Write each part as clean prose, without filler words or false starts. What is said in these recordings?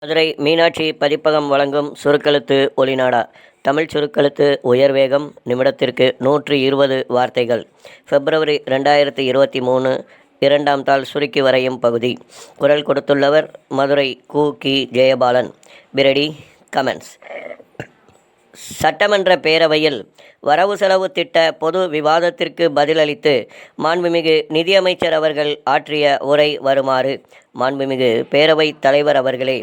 மதுரை மீனாட்சி பதிப்பகம் வழங்கும் சுருக்கெழுத்து ஒலிநாடா. தமிழ் சுருக்கெழுத்து உயர்வேகம் நிமிடத்திற்கு 120 வார்த்தைகள். பிப்ரவரி 2023 2ஆம் தாள் சுருக்கி வரையும் பகுதி. குரல் கொடுத்துள்ளவர் மதுரை கு. ஜெயபாலன். Pretty comments. சட்டமன்ற பேரவையில் வரவு செலவு திட்ட பொது விவாதத்திற்கு பதிலளித்து மாண்புமிகு நிதியமைச்சர் அவர்கள் ஆற்றிய உரை வருமாறு. மாண்புமிகு பேரவைத் தலைவர் அவர்களே,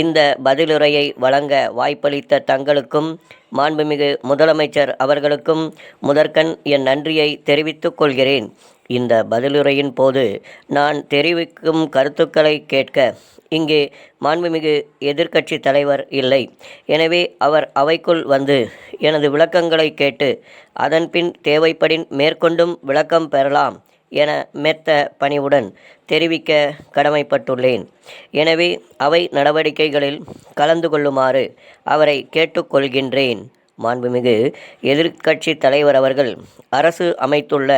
இந்த பதிலுரையை வழங்க வாய்ப்பளித்த தங்களுக்கும் மாண்புமிகு முதலமைச்சர் அவர்களுக்கும் முதற்கண் என் நன்றியை தெரிவித்துக் கொள்கிறேன். இந்த பதிலுரையின் போது நான் தெரிவிக்கும் கருத்துக்களை கேட்க இங்கே மாண்புமிகு எதிர்க்கட்சி தலைவர் இல்லை. எனவே அவர் அவைக்குள் வந்து எனது விளக்கங்களை கேட்டு அதன்பின் தேவைப்படின் மேற்கொண்டும் விளக்கம் பெறலாம் என மெத்த பணிவுடன் தெரிவிக்க கடமைப்பட்டுள்ளேன். எனவே அவை நடவடிக்கைகளில் கலந்து கொள்ளுமாறு அவரை கேட்டுக்கொள்கின்றேன். மாண்புமிகு எதிர்க்கட்சி தலைவர் அவர்கள் அரசு அமைத்துள்ள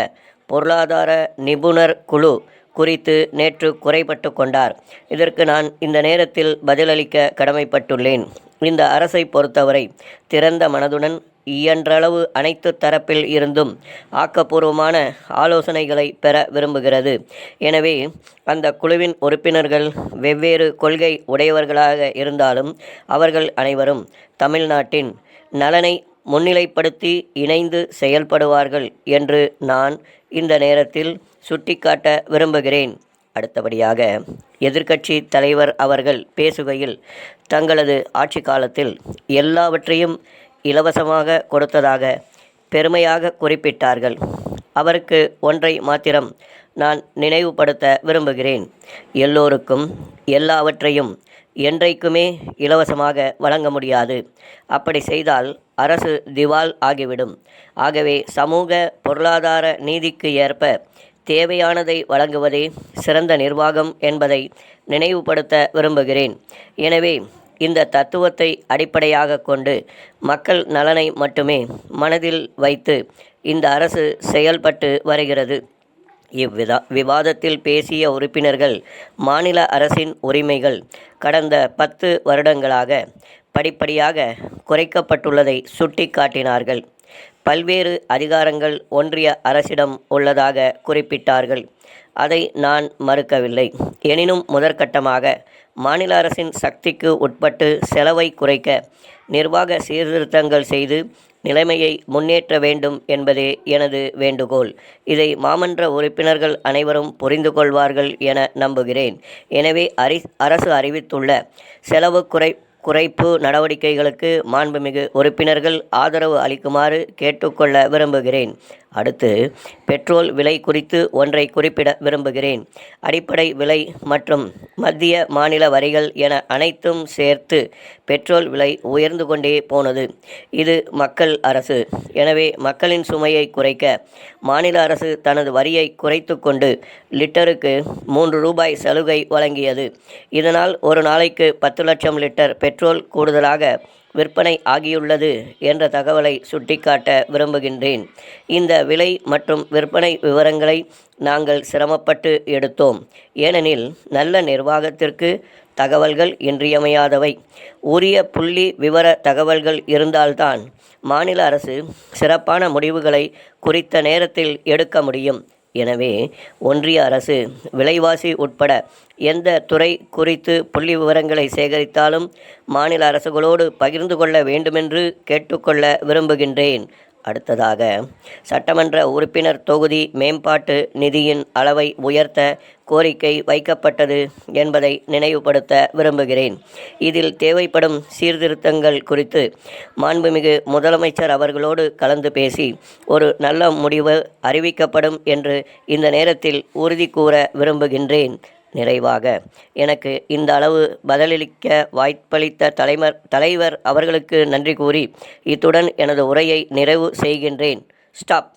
பொருளாதார நிபுணர் குழு குறித்து நேற்று குறைபட்டு கொண்டார். இதற்கு நான் இந்த நேரத்தில் பதிலளிக்க கடமைப்பட்டுள்ளேன். இந்த அரசை பொறுத்தவரை திறந்த மனதுடன் இயன்றளவு அனைத்து தரப்பில் இருந்தும் ஆக்கப்பூர்வமான ஆலோசனைகளை பெற விரும்புகிறது. எனவே அந்த குழுவின் உறுப்பினர்கள் வெவ்வேறு கொள்கை உடையவர்களாக இருந்தாலும் அவர்கள் அனைவரும் தமிழ்நாட்டின் நலனை முன்னிலைப்படுத்தி இணைந்து செயல்படுவார்கள் என்று நான் இந்த நேரத்தில் சுட்டிக்காட்ட விரும்புகிறேன். அடுத்தபடியாக எதிர்க்கட்சி தலைவர் அவர்கள் பேசுகையில் தங்களது ஆட்சி காலத்தில் எல்லாவற்றையும் இலவசமாக கொடுத்ததாக பெருமையாக குறிப்பிட்டார்கள். அவருக்கு ஒன்றை மாத்திரம் நான் நினைவுபடுத்த விரும்புகிறேன். எல்லோருக்கும் எல்லாவற்றையும் என்றைக்குமே இலவசமாக வழங்க முடியாது. அப்படி செய்தால் அரசு திவால் ஆகிவிடும். ஆகவே சமூக பொருளாதார நீதிக்கு ஏற்ப தேவையானதை வழங்குவதே சிறந்த நிர்வாகம் என்பதை நினைவுபடுத்த விரும்புகிறேன். எனவே இந்த தத்துவத்தை அடிப்படையாக கொண்டு மக்கள் நலனை மட்டுமே மனதில் வைத்து இந்த அரசு செயல்பட்டு வருகிறது. விவாதத்தில் பேசிய உறுப்பினர்கள் மாநில அரசின் உரிமைகள் கடந்த 10 வருடங்களாக படிப்படியாக குறைக்கப்பட்டுள்ளதை சுட்டிக்காட்டினார்கள். பல்வேறு அதிகாரங்கள் ஒன்றிய அரசிடம் உள்ளதாக குறிப்பிட்டார்கள். அதை நான் மறுக்கவில்லை. எனினும் முதற்கட்டமாக மாநில அரசின் சக்திக்கு உட்பட்டு செலவை குறைக்க நிர்வாக சீர்திருத்தங்கள் செய்து நிலைமையை முன்னேற்ற வேண்டும் என்பதே எனது வேண்டுகோள். இதை மாமன்ற உறுப்பினர்கள் அனைவரும் புரிந்து கொள்வார்கள் என நம்புகிறேன். எனவே அரசு அறிவித்துள்ள செலவு குறைப்பு நடவடிக்கைகளுக்கு மாண்புமிகு உறுப்பினர்கள் ஆதரவு அளிக்குமாறு கேட்டுக்கொள்ள விரும்புகிறேன். அடுத்து பெட்ரோல் விலை குறித்து ஒன்றை குறிப்பிட விரும்புகிறேன். அடிப்படை விலை மற்றும் மத்திய மாநில வரிகள் என அனைத்தும் சேர்த்து பெட்ரோல் விலை உயர்ந்து கொண்டே போனது. இது மக்கள் அரசு. எனவே மக்களின் சுமையை குறைக்க மாநில அரசு தனது வரியை குறைத்து கொண்டு லிட்டருக்கு 3 ரூபாய் சலுகை வழங்கியது. இதனால் ஒரு நாளைக்கு 10 லட்சம் லிட்டர் பெட்ரோல் கூடுதலாக விற்பனை ஆகியுள்ளது என்ற தகவலை சுட்டிக்காட்ட விரும்புகின்றேன். இந்த விலை மற்றும் விற்பனை விவரங்களை நாங்கள் சிரமப்பட்டு எடுத்தோம். ஏனெனில் நல்ல நிர்வாகத்திற்கு தகவல்கள் இன்றியமையாதவை. உரிய புள்ளி விவர தகவல்கள் இருந்தால்தான் மாநில அரசு சிறப்பான முடிவுகளை குறித்த நேரத்தில் எடுக்க முடியும். எனவே ஒன்றிய அரசு விலைவாசி உட்பட எந்த துறை குறித்து புள்ளி விவரங்களை சேகரித்தாலும் மாநில அரசுகளோடு பகிர்ந்து கொள்ள வேண்டுமென்று கேட்டுக்கொள்ள விரும்புகின்றேன். அடுத்ததாக சட்டமன்ற உறுப்பினர் தொகுதி மேம்பாட்டு நிதியின் அளவை உயர்த்த கோரிக்கை வைக்கப்பட்டது என்பதை நினைவுபடுத்த விரும்புகிறேன். இதில் தேவைப்படும் சீர்திருத்தங்கள் குறித்து மாண்புமிகு முதலமைச்சர் அவர்களோடு கலந்து பேசி ஒரு நல்ல முடிவு அறிவிக்கப்படும் என்று இந்த நேரத்தில் உறுதி கூற விரும்புகின்றேன். நிறைவாக எனக்கு இந்த அளவு பதிலளிக்க வாய்ப்பளித்த தலைவர் அவர்களுக்கு நன்றி கூறி இத்துடன் எனது உரையை நிறைவு செய்கின்றேன். ஸ்டாப்.